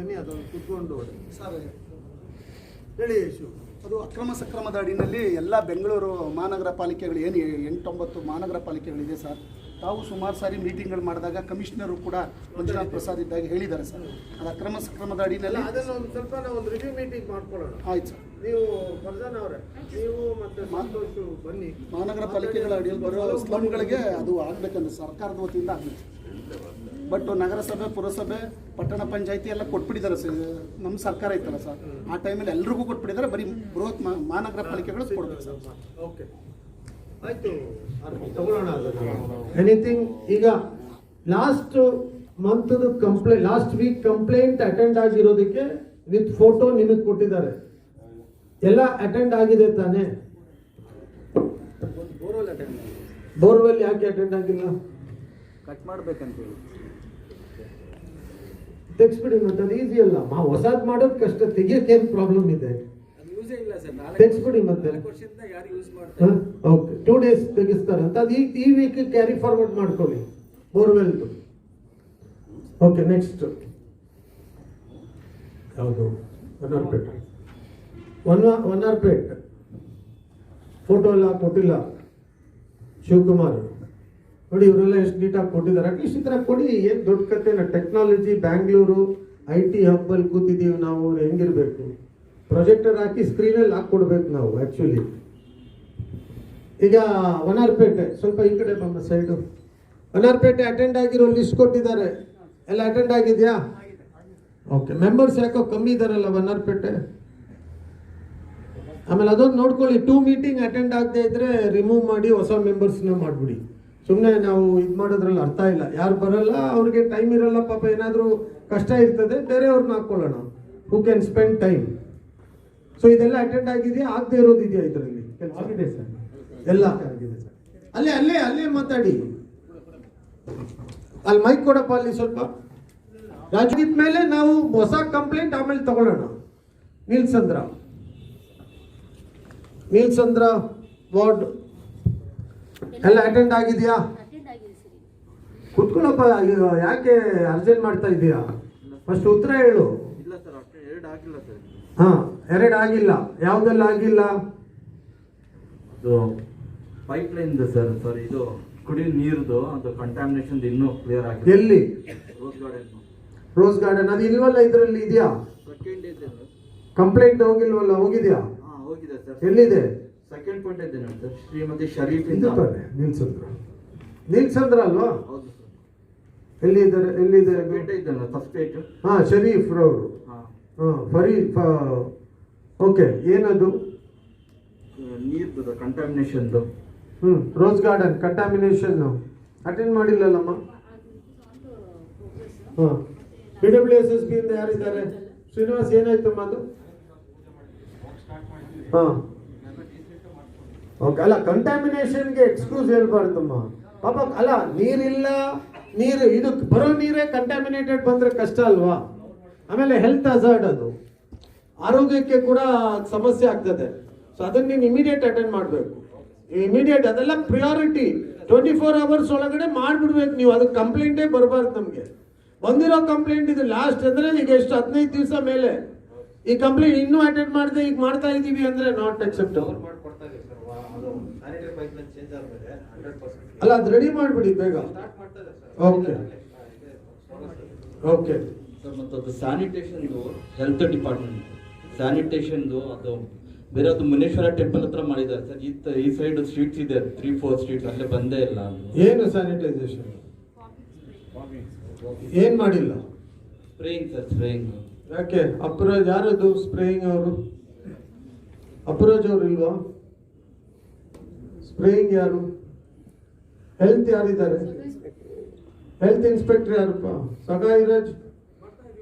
ಬನ್ನಿ, ಅದನ್ನು ಕುತ್ಕೊಂಡು ಸರ್ ಹೇಳಿ ಶಿವ. ಅದು ಅಕ್ರಮ ಸಕ್ರಮದ ಅಡಿನಲ್ಲಿ ಎಲ್ಲ ಬೆಂಗಳೂರು ಮಹಾನಗರ ಪಾಲಿಕೆಗಳು ಏನು 8-9 ಮಹಾನಗರ ಪಾಲಿಕೆಗಳಿದೆ ಸರ್. ತಾವು ಸುಮಾರು ಸಾರಿ ಮೀಟಿಂಗ್ಗಳು ಮಾಡಿದಾಗ ಕಮಿಷನರು ಕೂಡ ಮಂಜುನಾಥ್ ಪ್ರಸಾದ್ ಇದ್ದಾಗ ಹೇಳಿದ್ದಾರೆ ಸರ್, ಅದು ಅಕ್ರಮ ಸಕ್ರಮದ ಅಡಿನಲ್ಲಿ. ಅದನ್ನು ಒಂದು ಸ್ವಲ್ಪ ನಾವು ಒಂದು ರಿವ್ಯೂ ಮೀಟಿಂಗ್ ಮಾಡ್ಕೊಳ್ಳೋಣ. ಆಯ್ತು ಸರ್. ನೀವು ಫರ್ಜಾನ್ ಅವರೇ, ನೀವು ಮತ್ತು ಸಂತೋಷ್ ಬನ್ನಿ. ಮಹಾನಗರ ಪಾಲಿಕೆಗಳ ಅಡಿಯಲ್ಲಿ ಬರೋ ಸ್ಲಮ್ಗಳಿಗೆ ಅದು ಆಗಬೇಕಂದ್ರೆ ಸರ್ಕಾರದ ವತಿಯಿಂದ ಆಗಬೇಕು. ಬಟ್ ನಗರಸಭೆ, ಪುರಸಭೆ, ಪಟ್ಟಣ ಪಂಚಾಯತಿ ಎಲ್ಲ ಕೊಟ್ಬಿಟ್ಟಿದ್ದಾರೆ ಸರ್. ನಮ್ಮ ಸರ್ಕಾರ ಇತ್ತಲ್ಲ ಸರ್, ಆ ಟೈಮಲ್ಲಿ ಎಲ್ರಿಗೂ ಕೊಟ್ಬಿಟ್ಟಿದ್ದಾರೆ. ಬರೀ ಬೃಹತ್ ಮಹಾನಗರ ಪಾಲಿಕೆಗಳು ಕೊಡ್ಬೇಕು ಸರ್. ಓಕೆ, ಆಯಿತು, ತಗೊಳ್ಳೋಣ. ಎನಿಥಿಂಗ್ ಈಗ last month complaint, last week complaint attend ಆಗಿರೋದಕ್ಕೆ ವಿತ್ ಫೋಟೋ ನಿಮಗೆ ಕೊಟ್ಟಿದ್ದಾರೆ. ಎಲ್ಲ ಅಟೆಂಡ್ ಆಗಿದೆ ತಾನೇ? ಬೋರ್ವೆಲ್ ಯಾಕೆ ಅಟೆಂಡ್ ಆಗಿಲ್ಲ? ಕಟ್ ಮಾಡ್ಬೇಕಂತ ಹೇಳಿ ತೆಗ್ಸ್ಬಿಡಿ. ಮತ್ತೆ ಅದು ಈಸಿ ಅಲ್ಲ, ಹೊಸದ್ ಮಾಡೋದು ಕಷ್ಟ, ತೆಗಿಯಕ್ಕೆ ಏನು ಪ್ರಾಬ್ಲಮ್ ಇದೆ? ತೆಗ್ಸ್ಬಿಡಿ. ಮತ್ತೆ ಓಕೆ, 2 days ತೆಗಿಸ್ತಾರೆ ಅಂತ. ಅದು ಈ ವೀಕ್ ಕ್ಯಾರಿ ಫಾರ್ವರ್ಡ್ ಮಾಡ್ಕೊಳ್ಳಿ ಬೋರ್ವೆಲ್. ಓಕೆ, ನೆಕ್ಸ್ಟ್ ಯಾವುದು? ವನ್ನಾರ್ಪೇಟ್ ಫೋಟೋ ಎಲ್ಲ ಕೊಟ್ಟಿಲ್ಲ ಶಿವಕುಮಾರ್. ನೋಡಿ, ಇವರೆಲ್ಲ ಎಷ್ಟು ನೀಟಾಗಿ ಕೊಟ್ಟಿದ್ದಾರೆ. ಅಟ್ಲೀಸ್ಟ್ ಈ ಥರ ಕೊಡಿ. ಏನು ದೊಡ್ಡ ಕಥೆನ? ಟೆಕ್ನಾಲಜಿ, ಬ್ಯಾಂಗ್ಳೂರು IT ಹಬ್ಬಲ್ಲಿ ಕೂತಿದ್ದೀವಿ ನಾವು. ಹೆಂಗಿರ್ಬೇಕು? ಪ್ರೊಜೆಕ್ಟರ್ ಹಾಕಿ ಸ್ಕ್ರೀನಲ್ಲಿ ಹಾಕ್ಕೊಡ್ಬೇಕು ನಾವು ಆ್ಯಕ್ಚುಲಿ. ಈಗ ವನ್ನಾರ್ಪೇಟೆ ಸ್ವಲ್ಪ ಈ ಕಡೆ ಬಂದ ಸೈಡು. ವನ್ನಾರ್ಪೇಟೆ ಅಟೆಂಡ್ ಆಗಿರೋ ಲಿಸ್ಟ್ ಕೊಟ್ಟಿದ್ದಾರೆ. ಎಲ್ಲ ಅಟೆಂಡ್ ಆಗಿದೆಯಾ? ಓಕೆ. ಮೆಂಬರ್ಸ್ ಯಾಕೋ ಕಮ್ಮಿ ಇದ್ದಾರಲ್ಲ ವನ್ನಾರ್ಪೇಟೆ. ಆಮೇಲೆ ಅದೊಂದು ನೋಡ್ಕೊಳ್ಳಿ, 2 ಮೀಟಿಂಗ್ ಅಟೆಂಡ್ ಆಗದೆ ಇದ್ರೆ ರಿಮೂವ್ ಮಾಡಿ ಹೊಸ ಮೆಂಬರ್ಸ್ನ ಮಾಡಿಬಿಡಿ. ಸುಮ್ಮನೆ ನಾವು ಇದು ಮಾಡೋದ್ರಲ್ಲಿ ಅರ್ಥ ಇಲ್ಲ. ಯಾರು ಬರಲ್ಲ, ಅವ್ರಿಗೆ ಟೈಮ್ ಇರಲ್ಲ, ಪಾಪ ಏನಾದರೂ ಕಷ್ಟ ಇರ್ತದೆ, ಬೇರೆಯವ್ರನ್ನ ಹಾಕ್ಕೊಳ್ಳೋಣ who can spend time. So ಇದೆಲ್ಲ ಅಟೆಂಡ್ ಆಗಿದೆಯಾ? ಆಗದೆ ಇರೋದಿದೆಯಾ ಇದರಲ್ಲಿ? ಆಗಿದೆ ಸರ್, ಎಲ್ಲ ಆಗಿದೆ ಸರ್. ಅಲ್ಲೇ ಅಲ್ಲೇ ಅಲ್ಲೇ ಮಾತಾಡಿ. ಅಲ್ಲಿ ಮೈಕ್ ಕೊಡಪ್ಪ ಅಲ್ಲಿ ಸ್ವಲ್ಪ. ರಾಜಗೀತ್ ಮೇಲೆ ನಾವು ಹೊಸ ಕಂಪ್ಲೇಂಟ್ ಆಮೇಲೆ ತಗೊಳ್ಳೋಣ. ನೀಲ್ಸಂದ್ರ ವಾರ್ಡ್ ಎಲ್ಲ ಅಟೆಂಡ್ ಆಗಿದೆಯಾ? ಕುತ್ಕೊಳ್ಳಪ್ಪ, ಯಾಕೆ ಅರ್ಜೆಂಟ್ ಮಾಡ್ತಾ ಇದೀಯಾ? ಫಸ್ಟ್ ಉತ್ತರ ಹೇಳು. ಇಲ್ಲ ಸರ್, 2 ಆಗಿಲ್ಲ ಸರ್. ಹಾ, 2 ಆಗಿಲ್ಲ. ಯಾವ್ದೆಲ್ಲ ಆಗಿಲ್ಲ? ಅದು ಪೈಪ್ ಲೈನ್ ಸರ್, ಇದು ಕುಡಿಯೋ ನೀರ್ದು ಅದು ಕಂಟಾಮಿನೇಷನ್ ಇನ್ನೂ ಕ್ಲಿಯರ್ ಆಗಿದೆ. ಎಲ್ಲಿ? ರೋಸ್ ಗಾರ್ಡನ್ ಅದು ಇಲ್ವಲ್ಲ, ಇದರಲ್ಲಿ ಇದೆಯಾ? ಸೆಕೆಂಡ್ ಇದೆ ಕಂಪ್ಲೇಂಟ್ ಹೋಗಿಲ್ವಲ್ಲ? ಹೋಗಿದ್ಯಾ? ಹೋಗಿದೆ ಸರ್. ಎಲ್ಲಿದೆ? ಸೆಕೆಂಡ್ ಪಾಯಿಂಟ್ ಇದೆ ನೋಡಿ ಸರ್, ಶ್ರೀಮತಿ ಶರೀಫ್ ನೀಲ್ಸಂದ್ರ ಅಲ್ವಾ? ಹೌದು ಸರ್. ಎಲ್ಲಿದೆ? First page. ಹಾ, ಶರೀಫ್ ರವರು. ಓಕೆ. ಏನದು? ನೀರ್ದು contamination. Rose garden contamination attend ಮಾಡಿಲ್ಲಲ್ಲಮ್ಮ. PWSSB ಇಂದ ಯಾರಿದ್ದಾರೆ? ಶ್ರೀನಿವಾಸ್, ಏನಾಯ್ತಮ್ಮ ಅದು? ಓಕೆ. ಅಲ್ಲ, ಕಂಟಾಮಿನೇಷನ್ಗೆ ಎಕ್ಸ್ಕ್ಯೂಸ್ ಹೇಳ್ಬಾರ್ದಮ್ಮ ಪಾಪ. ಅಲ್ಲ, ನೀರಿಲ್ಲ, ಇದು ಬರೋ ನೀರೇ ಕಂಟಾಮಿನೇಟೆಡ್ ಬಂದ್ರೆ ಕಷ್ಟ ಅಲ್ವಾ? ಆಮೇಲೆ ಹೆಲ್ತ್ ಹಜಾರ್ಡ್, ಅದು ಆರೋಗ್ಯಕ್ಕೆ ಕೂಡ ಸಮಸ್ಯೆ ಆಗ್ತದೆ. ಸೊ ಅದನ್ನ ನೀನು ಇಮಿಡಿಯೇಟ್ ಅಟೆಂಡ್ ಮಾಡಬೇಕು. ಇಮಿಡಿಯೇಟ್ ಅದೆಲ್ಲ ಪ್ರಿಯಾರಿಟಿ. 24 hours ಒಳಗಡೆ ಮಾಡಿಬಿಡ್ಬೇಕು ನೀವು. ಅದಕ್ಕೆ ಕಂಪ್ಲೇಂಟೇ ಬರಬಾರ್ದು ನಮಗೆ. ಬಂದಿರೋ ಕಂಪ್ಲೇಂಟ್ ಇದು ಲಾಸ್ಟ್ ಅಂದ್ರೆ ಈಗ ಎಷ್ಟು 15 ದಿವಸ ಮೇಲೆ ಈ ಕಂಪ್ಲೇಂಟ್ ಇನ್ನೂ ಅಟೆಂಡ್ ಮಾಡದೆ ಈಗ ಮಾಡ್ತಾ ಇದೀವಿ ಅಂದ್ರೆ ನಾಟ್ ಅಕ್ಸೆಪ್ಟಬಲ್. ಅಲ್ಲ, ಅದು ರೆಡಿ ಮಾಡಿಬಿಡಿ ಬೇಗ. ಓಕೆ ಓಕೆ ಸರ್, ಮತ್ತು ಅದು ಸ್ಯಾನಿಟೇಷನ್ದು ಹೆಲ್ತ್ ಡಿಪಾರ್ಟ್ಮೆಂಟ್ ಸ್ಯಾನಿಟೇಷನ್ದು ಅದು ಬೇರೆ ಅದು ಮುನೇಶ್ವರ ಟೆಂಪಲ್ ಹತ್ರ ಮಾಡಿದ್ದಾರೆ ಸರ್. ಈ ಸೈಡ್ ಸ್ಟ್ರೀಟ್ಸ್ ಇದೆ, 3-4 ಸ್ಟ್ರೀಟ್ಸ್, ಅಲ್ಲೇ ಬಂದೇ ಇಲ್ಲ. ಏನು ಸ್ಯಾನಿಟೈಸೇಷನ್ ಏನ್ ಮಾಡಿಲ್ಲ? Spraying sir, spraying. ಯಾಕೆ? ಅಪ್ರೋಜ್ ಯಾರದು ಸ್ಪ್ರೇಯಿಂಗ್? ಅವರು ಅಪ್ರೋಜ್ ಅವರು ಇಲ್ವಾ? ಸ್ಪ್ರೇಯಿಂಗ್ ಯಾರು? ಹೆಲ್ತ್ ಯಾರಿದ್ದಾರೆ? ಹೆಲ್ತ್ ಇನ್ಸ್ಪೆಕ್ಟರ್ ಯಾರಪ್ಪ? ಸಗಾಯಿರಾಜ್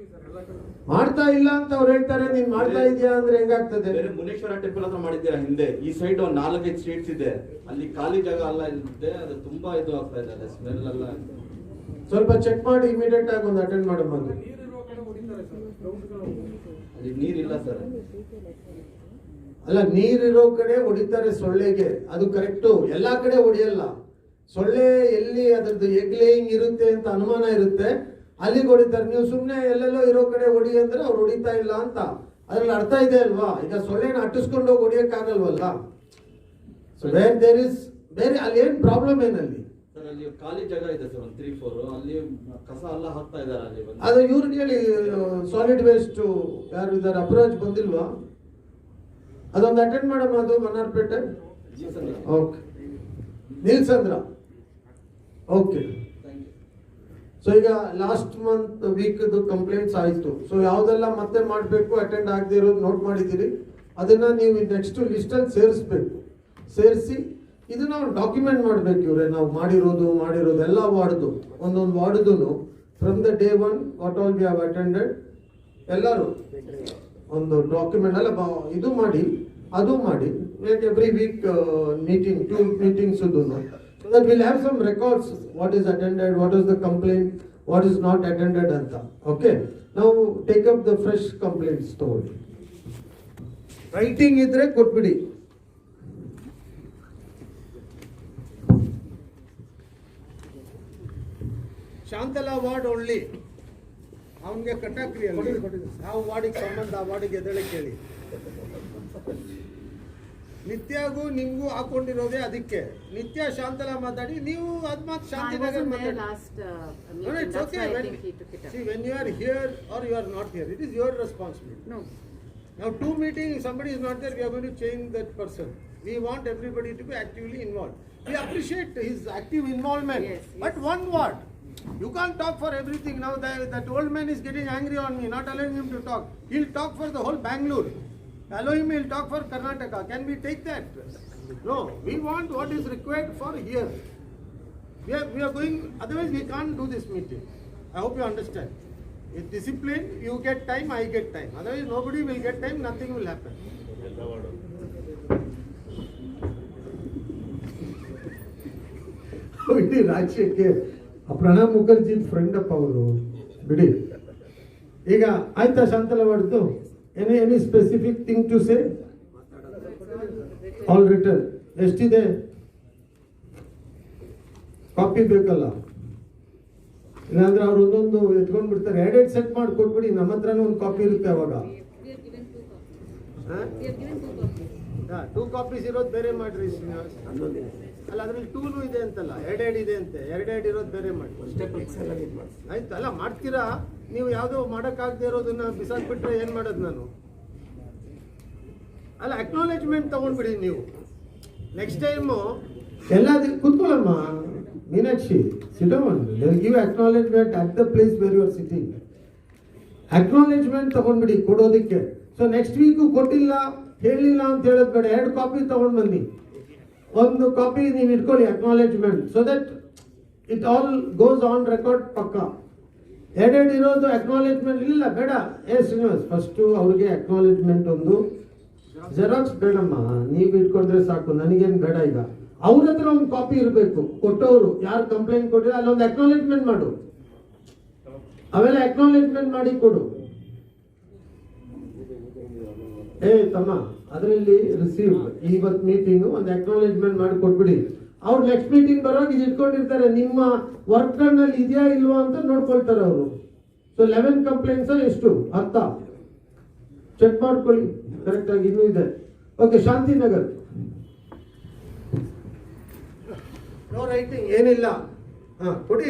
ಮಾಡ್ತಾ ಇಲ್ಲ ಅಂತ ಅವ್ರು ಹೇಳ್ತಾರೆ. ನೀನ್ ಮಾಡ್ತಾ ಇದೀಯಾ ಅಂದ್ರೆ ಹೆಂಗಾಗ್ತದೆ? ಮುನೇಶ್ವರ ಟೆಂಪಲ್ ಹತ್ರ ಮಾಡಿದ್ದೀರಾ ಹಿಂದೆ. ಈ ಸೈಡ್ 4-5 ಸ್ಟ್ರೀಟ್ಸ್ ಇದೆ, ಅಲ್ಲಿ ಖಾಲಿ ಜಾಗ ಅಲ್ಲ ಇದೆ. ಅದು ತುಂಬಾ ಇದು ಆಗ್ತಾ ಇದೆ, ಸ್ಮೆಲ್ ಎಲ್ಲ. ಸ್ವಲ್ಪ ಚೆಕ್ ಮಾಡಿ ಇಮಿಡಿಯೇಟ್ ಆಗಿ ಒಂದು ಅಟೆಂಡ್ ಮಾಡಮ್ಮ. ಅಲ್ಲಿ ನೀರಿಲ್ಲ ಸರ್. ಅಲ್ಲ, ನೀರಿರೋ ಕಡೆ ಹೊಡಿತಾರೆ ಸೊಳ್ಳೆಗೆ, ಅದು ಕರೆಕ್ಟು. ಎಲ್ಲಾ ಕಡೆ ಹೊಡಿಯಲ್ಲ. ಸೊಳ್ಳೆ ಎಲ್ಲಿ ಅದರದ್ದು ಎಗ್ ಲೇಯಿಂಗ್ ಇರುತ್ತೆ ಅಂತ ಅನುಮಾನ ಇರುತ್ತೆ, ಅಲ್ಲಿಗೆ ಹೊಡಿತಾರೆ. ನೀವು ಸುಮ್ಮನೆ ಎಲ್ಲೆಲ್ಲೋ ಇರೋ ಕಡೆ ಹೊಡಿ ಅಂದ್ರೆ ಅವ್ರು ಹೊಡಿತಾ ಇಲ್ಲ ಅಂತ ಅದ್ರಲ್ಲಿ ಅರ್ಥ ಇದೆ ಅಲ್ವಾ? ಈಗ ಸೊಳ್ಳೆನ ಅಟ್ಟಿಸ್ಕೊಂಡು ಹೋಗಿ ಹೊಡಿಯಕ್ಕಾಗಲ್ವಲ್ಲ. ಸೊ ವೇರ್ ದೇರ್ ಇಸ್ ಬೇರೆ ಅಲ್ಲಿ ಏನ್ ಪ್ರಾಬ್ಲಮ್ ಏನಲ್ಲಿ? ಸರ್ ಅಲ್ಲಿ ಖಾಲಿ ಜಾಗ ಇದೆ ಸರ್, ಒಂದು 3-4 ಅಲ್ಲಿ ಕಸ ಎಲ್ಲ ಹಾಕ್ತಾ ಇದ್ದಾರೆ ಅಲ್ಲಿ ಬಂದು. ಅದು ಇವ್ರಿಗೆ ಹೇಳಿ, ಸಾಲಿಡ್ ವೇಸ್ಟ್ ಯಾರು ಇದ್ದಾರೆ ಅಪ್ರೋಚ್ ಬಂದಿಲ್ವಾ? ಅದೊಂದು ಅಟೆಂಡ್ ಮಾಡಮ್ಮ, ಅದು ಮನ್ನಾರ್ಪೇಟೆ. ಓಕೆ, ನೀಲ್ಸಂದ್ರ. ಓಕೆ, ಸೊ ಈಗ ಲಾಸ್ಟ್ ಮಂತ್ ವೀಕ್ ಕಂಪ್ಲೇಂಟ್ಸ್ ಆಯ್ತು. ಸೊ ಯಾವ್ದೆಲ್ಲ ಮತ್ತೆ ಮಾಡಬೇಕು, ಅಟೆಂಡ್ ಆಗದೆ ಇರೋದು ನೋಟ್ ಮಾಡಿದ್ದೀರಿ, ಅದನ್ನ ನೀವು ನೆಕ್ಸ್ಟ್ ಲಿಸ್ಟಲ್ಲಿ ಸೇರಿಸ್ಬೇಕು. ಸೇರಿಸಿ ಇದನ್ನ ಡಾಕ್ಯುಮೆಂಟ್ ಮಾಡ್ಬೇಕು. ಇವ್ರೆ ನಾವು ಮಾಡಿರೋದು ಎಲ್ಲ ವಾರ್ಡ್ದು, ಒಂದೊಂದು ವಾರ್ಡ್ದು from the day 1 what all we have attended ಎಲ್ಲರೂ ಒಂದು ಡಾಕ್ಯುಮೆಂಟ್ ಎಲ್ಲ ಇದು ಮಾಡಿ, ಅದು ಮಾಡಿ every week meeting 2 meetings so that we'll have some records, what is attended, what is the complaint, what is not attended ಅಂತ. Okay, now take up the fresh complaints ತಗೊಳ್ಳಿ. Writing ಇದ್ರೆ ಕೊಟ್ಬಿಡಿ. ಶಾಂತಲಾ ವಾರ್ಡ್ ಓನ್ಲಿ, ಅವನಿಗೆ ಕಟ್ಟಾಕ್ರಿ ಅಲ್ಲಿ ಯಾವ ವಾರ್ಡಿಗೆ ಸಂಬಂಧ ಆ ವಾರ್ಡಿಗೆ ಎದ್ದೇಳಿ ಕೇಳಿ. ನಿತ್ಯಾಗೂ ನಿಮ್ಗೂ ಹಾಕೊಂಡಿರೋದೇ ಅದಕ್ಕೆ. ನಿತ್ಯ ಶಾಂತಲಾ ಮಾತಾಡಿ, ನೀವು ಅದ್ ಮಾತು ಶಾಂತಿನಗರ್ ಮಾತಾಡಿ. No, it's okay. When you are here or you are not here, it is your responsibility. No. Now 2 meetings, somebody is not there, we are going to change that person. We want everybody to be actively involved. We appreciate his active involvement. Yes, yes. But one word. You can't talk for everything. Now that old man is getting angry on me, not allowing him to talk. He'll talk for the whole Bangalore. Allow him, he'll talk for Karnataka. Can we take that? No, we want what is required for here. We are going, otherwise we can't do this meeting. I hope you understand. With discipline, you get time, I get time. Otherwise nobody will get time, nothing will happen. ಇಡೀ ರಾಜ್ಯಕ್ಕೆ Pranab Mukherjee friend ಅಪ್ಪ ಅವರು, ಬಿಡಿ. ಈಗ ಆಯ್ತಾ ಶಾಂತಲಾ ವಾರ್ಡ್ದು? Any specific thing to say? All return. ಎಷ್ಟಿದೆ copy ಬೇಕಲ್ಲ? ಇಲ್ಲಾಂದ್ರೆ ಅವ್ರು ಒಂದೊಂದು ಎತ್ಕೊಂಡ್ ಬಿಡ್ತಾರೆ. ಎರಡೆರಡು ಸೆಟ್ ಮಾಡಿ ಕೊಟ್ಬಿಡಿ, ನಮ್ಮ ಹತ್ರನೂ ಒಂದು ಕಾಪಿ ಇರುತ್ತೆ ಅವಾಗ. 2 copies ಇರೋದು ಬೇರೆ ಮಾಡ್ರಿ ಶ್ರೀನಿವಾಸ್. ಅಲ್ಲ ಅದ್ರಲ್ಲಿ 2 ಇದೆ ಅಂತಲ್ಲ, ಎರಡೆರಡು ಇದೆ ಅಂತೆ, ಎರಡೆರಡು ಇರೋದು ಬೇರೆ ಮಾಡಿ. ಆಯ್ತು, ಅಲ್ಲ ಮಾಡ್ತೀರಾ ನೀವು. ಯಾವುದೋ ಮಾಡೋಕ್ಕಾಗದೆ ಇರೋದನ್ನ ಬಿಸಾಕ್ಬಿಟ್ರೆ ಏನ್ ಮಾಡೋದು ನಾನು? ಅಲ್ಲ ಅಕ್ನಾಲೇಜ್ಮೆಂಟ್ ತಗೊಂಡ್ಬಿಡಿ ನೀವು. ನೆಕ್ಸ್ಟ್ ಟೈಮು ಎಲ್ಲ ಕೂತ್ಕೊಳ್ಳಮ್ಮ Meenakshi, sit down. They will give acknowledgement at the place where you are sitting. Acknowledgement ತಗೊಂಡ್ಬಿಡಿ ಕೊಡೋದಕ್ಕೆ. ಸೊ ನೆಕ್ಸ್ಟ್ ವೀಕು ಕೊಟ್ಟಿಲ್ಲ ಹೇಳಿಲ್ಲ ಅಂತ ಹೇಳೋದು ಬೇಡ, 2 ಕಾಪಿ ತಗೊಂಡ್ ಬನ್ನಿ. ಒಂದು ಕಾಪಿ ನೀವು ಇಟ್ಕೊಳ್ಳಿ acknowledgement, so that it all goes on record. ಪಕ್ಕ ಎರಡೆರಡು ಇರೋದು ಅಕ್ನಾಲೇಜ್ಮೆಂಟ್ ಇಲ್ಲ ಬೇಡ. ಶ್ರೀನಿವಾಸ್ ಫಸ್ಟು ಅವ್ರಿಗೆ ಅಕ್ನಾಲೇಜ್ಮೆಂಟ್ ಒಂದು ಜೆರಾಕ್ಸ್ ಬೇಡಮ್ಮ, ನೀವು ಇಟ್ಕೊಂಡ್ರೆ ಸಾಕು, ನನಗೇನು ಬೇಡ. ಈಗ ಅವ್ರ ಹತ್ರ ಒಂದು ಕಾಪಿ ಇರಬೇಕು, ಕೊಟ್ಟವರು ಯಾರು ಕಂಪ್ಲೇಂಟ್ ಕೊಟ್ಟಿಲ್ಲ ಅಲ್ಲೊಂದು ಅಕ್ನಾಲೇಜ್ಮೆಂಟ್ ಮಾಡು, ಅವೆಲ್ಲ ಅಕ್ನಾಲೇಜ್ಮೆಂಟ್ ಮಾಡಿ ಕೊಡು. ತಮ್ಮ ಅದರಲ್ಲಿ ರಿಸೀವ್ ಇವತ್ತು ಮೀಟಿಂಗ್ ಒಂದು ಅಕ್ನಾಲೇಜ್ಮೆಂಟ್ ಮಾಡಿ ಕೊಟ್ಬಿಡಿ. ಅವ್ರು ನೆಕ್ಸ್ಟ್ ಮೀಟಿಂಗ್ ಬರೋವಾಗ ಇದು ಇಟ್ಕೊಂಡಿರ್ತಾರೆ, ನಿಮ್ಮ ವರ್ಕ್ ನಲ್ಲಿ ಇದೆಯಾ ಇಲ್ವಾ ಅಂತ ನೋಡ್ಕೊಳ್ತಾರೆ ಅವರು. ಸೊ 11 ಕಂಪ್ಲೇಂಟ್ಸ್ ಎಷ್ಟು 10 ಚೆಕ್ ಮಾಡ್ಕೊಳ್ಳಿ ಕರೆಕ್ಟ್ ಆಗಿ, ಇನ್ನೂ ಇದೆ. ಓಕೆ, ಶಾಂತಿನಗರ್ ನೋ ರೈಟಿಂಗ್ ಏನಿಲ್ಲ. ಕೊಡಿ,